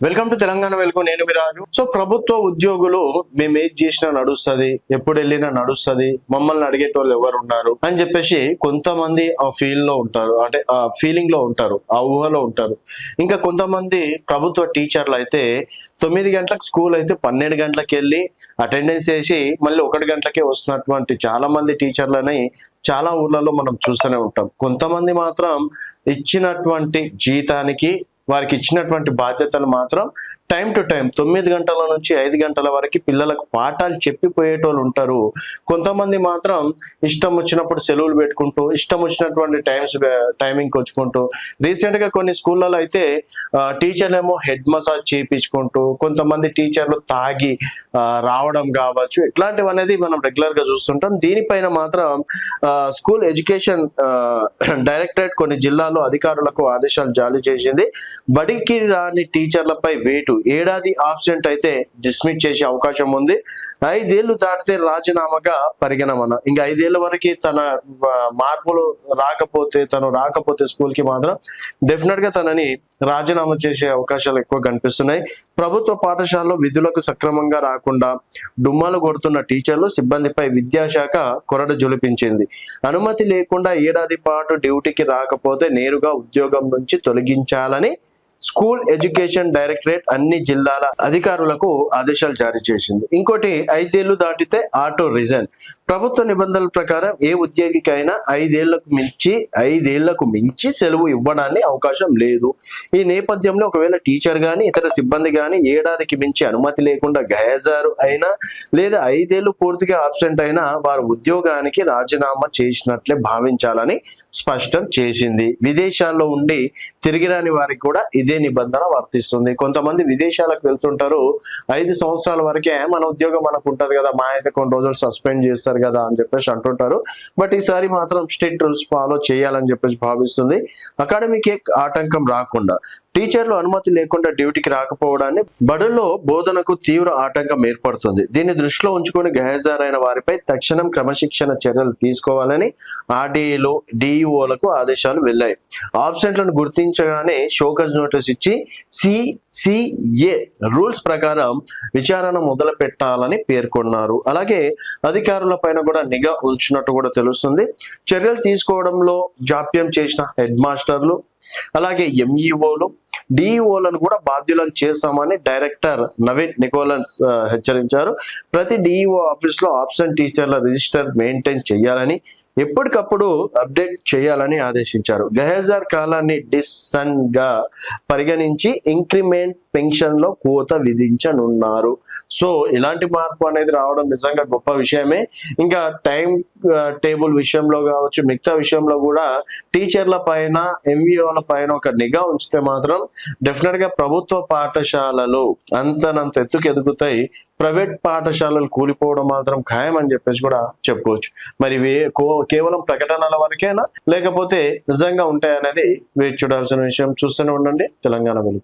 Welcome to Telangana వెలుగు. నేను మీ రాజు. So ప్రభుత్వ ఉద్యోగులు మేము ఏది చేసినా నడుస్తుంది, ఎప్పుడు వెళ్ళినా నడుస్తుంది, మమ్మల్ని అడిగేటోళ్ళు ఎవరు ఉన్నారు అని చెప్పేసి కొంతమంది ఆ ఫీల్ లో ఉంటారు, అంటే ఆ ఫీలింగ్ లో ఉంటారు, ఆ ఊహలో ఉంటారు. ఇంకా కొంతమంది ప్రభుత్వ టీచర్లు అయితే 9 గంటలకు స్కూల్ అయితే 12 గంటలకు వెళ్ళి అటెండెన్స్ వేసి మళ్ళీ 1 గంటలకే వస్తున్నటువంటి చాలా మంది టీచర్లని చాలా ఊర్లలో మనం చూస్తూనే ఉంటాం. కొంతమంది మాత్రం ఇచ్చినటువంటి జీతానికి, వారికి ఇచ్చినటువంటి బాధ్యతలు మాత్రం టైం టు టైం 9 గంటల నుంచి 5 గంటల వరకు పిల్లలకు పాఠాలు చెప్పిపోయేటోళ్ళు ఉంటారు. కొంతమంది మాత్రం ఇష్టం వచ్చినప్పుడు సెలవులు పెట్టుకుంటూ, ఇష్టం వచ్చినటువంటి టైమింగ్కి వచ్చుకుంటూ, రీసెంట్ గా కొన్ని స్కూళ్ళలో అయితే టీచర్లు ఏమో హెడ్ మసాజ్ చేయించుకుంటూ, కొంతమంది టీచర్లు తాగి రావడం కావచ్చు, ఇట్లాంటివి అనేది మనం రెగ్యులర్ గా చూస్తుంటాం. దీనిపైన మాత్రం స్కూల్ ఎడ్యుకేషన్ డైరెక్టరేట్ కొన్ని జిల్లాల్లో అధికారులకు ఆదేశాలు జారీ చేసింది. బడికి రాని టీచర్లపై వేటు, ఏడాది ఆబ్సెంట్ అయితే డిస్మిస్ చేసే అవకాశం ఉంది. 5 ఏళ్లు దాటితే రాజీనామాగా పరిగణమన. ఇంకా 5 ఏళ్ల వరకు తన మార్పులు రాకపోతే స్కూల్ కి మాత్రం డెఫినెట్ గా తనని రాజీనామా చేసే అవకాశాలు ఎక్కువ కనిపిస్తున్నాయి. ప్రభుత్వ పాఠశాలలో విధులకు సక్రమంగా రాకుండా డుమ్మాలు కొడుతున్న టీచర్లు, సిబ్బందిపై విద్యాశాఖ కొరడ జొలిపించింది. అనుమతి లేకుండా ఏడాది పాటు డ్యూటీకి రాకపోతే నేరుగా ఉద్యోగం నుంచి తొలగించాలని స్కూల్ ఎడ్యుకేషన్ డైరెక్టరేట్ అన్ని జిల్లాల అధికారులకు ఆదేశాలు జారీ చేసింది. ఇంకోటి, 5 ఏళ్లు దాటితే ఆటో రిజైన్. ప్రభుత్వ నిబంధనల ప్రకారం ఏ ఉద్యోగికైనా 5 ఏళ్లకు మించి సెలవు ఇవ్వడానికి అవకాశం లేదు. ఈ నేపథ్యంలో ఒకవేళ టీచర్ గాని ఇతర సిబ్బంది గాని ఏడాదికి మించి అనుమతి లేకుండా గైర్హాజరు అయినా లేదా 5 ఏళ్లు పూర్తిగా ఆబ్సెంట్ అయినా వారు ఉద్యోగానికి రాజీనామా చేసినట్లే భావించాలని స్పష్టం చేసింది. విదేశాల్లో ఉండి తిరిగి రాని వారికి కూడా ఇదే నిబంధన వర్తిస్తుంది. కొంతమంది విదేశాలకు వెళ్తుంటారు, 5 సంవత్సరాల వరకే మన ఉద్యోగం మనకు ఉంటది కదా, మా అయితే కొన్ని రోజులు సస్పెండ్ చేస్తారు కదా అని చెప్పేసి అంటుంటారు. బట్ ఈసారి మాత్రం స్ట్రిక్ట్ రూల్స్ ఫాలో చేయాలని చెప్పేసి భావిస్తుంది. అకాడమిక్ ఆటంకం రాకుండా టీచర్లు అనుమతి లేకుండా డ్యూటీకి రాకపోవడాన్ని బడుల్లో బోధనకు తీవ్ర ఆటంకం ఏర్పడుతుంది. దీన్ని దృష్టిలో ఉంచుకొని గైర్హాజరైన వారిపై తక్షణం క్రమశిక్షణ చర్యలు తీసుకోవాలని ఆర్డీఏలు, డిఈఓలకు ఆదేశాలు వెళ్లాయి. ఆబ్సెంట్లను గుర్తించగానే షోకాజ్ నోటీస్ ఇచ్చి సిసిఏ రూల్స్ ప్రకారం విచారణ మొదలు పెట్టాలని పేర్కొన్నారు. అలాగే అధికారుల పైన కూడా నిఘా ఉంచినట్టు కూడా తెలుస్తుంది. చర్యలు తీసుకోవడంలో జాప్యం చేసిన హెడ్ మాస్టర్లు, అలాగే ఎంఈఓలు, డిఈఓలను కూడా బాధ్యులను చేస్తామని డైరెక్టర్ నవీన్ నికోలన్స్ హెచ్చరించారు. ప్రతి డిఈఓ ఆఫీస్ లో ఆబ్సెంట్ టీచర్ల రిజిస్టర్ మెయింటైన్ చేయాలని, ఎప్పటికప్పుడు అప్డేట్ చేయాలని ఆదేశించారు. గైర్హాజరు కాలాన్ని డిస్సన్ గా పరిగణించి ఇంక్రిమెంట్ పెన్షన్ లో కోత విధించనున్నారు. సో ఇలాంటి మార్పు అనేది రావడం నిజంగా గొప్ప విషయమే. ఇంకా టైం టేబుల్ విషయంలో కావచ్చు, మిగతా విషయంలో కూడా టీచర్ల పైన, ఎంఈఓల పైన ఒక నిఘా ఉంచితే మాత్రం డెఫినెట్ గా ప్రభుత్వ పాఠశాలలు అంతనంత ఎత్తుకు ఎదుగుతాయి, ప్రైవేట్ పాఠశాలలు కూలిపోవడం మాత్రం ఖాయం అని చెప్పేసి కూడా చెప్పుకోవచ్చు. మరి కేవలం ప్రకటనల వరకేనా, లేకపోతే నిజంగా ఉంటాయనేది వేచి చూడాల్సిన విషయం. చూస్తూనే ఉండండి తెలంగాణ వెలుగు.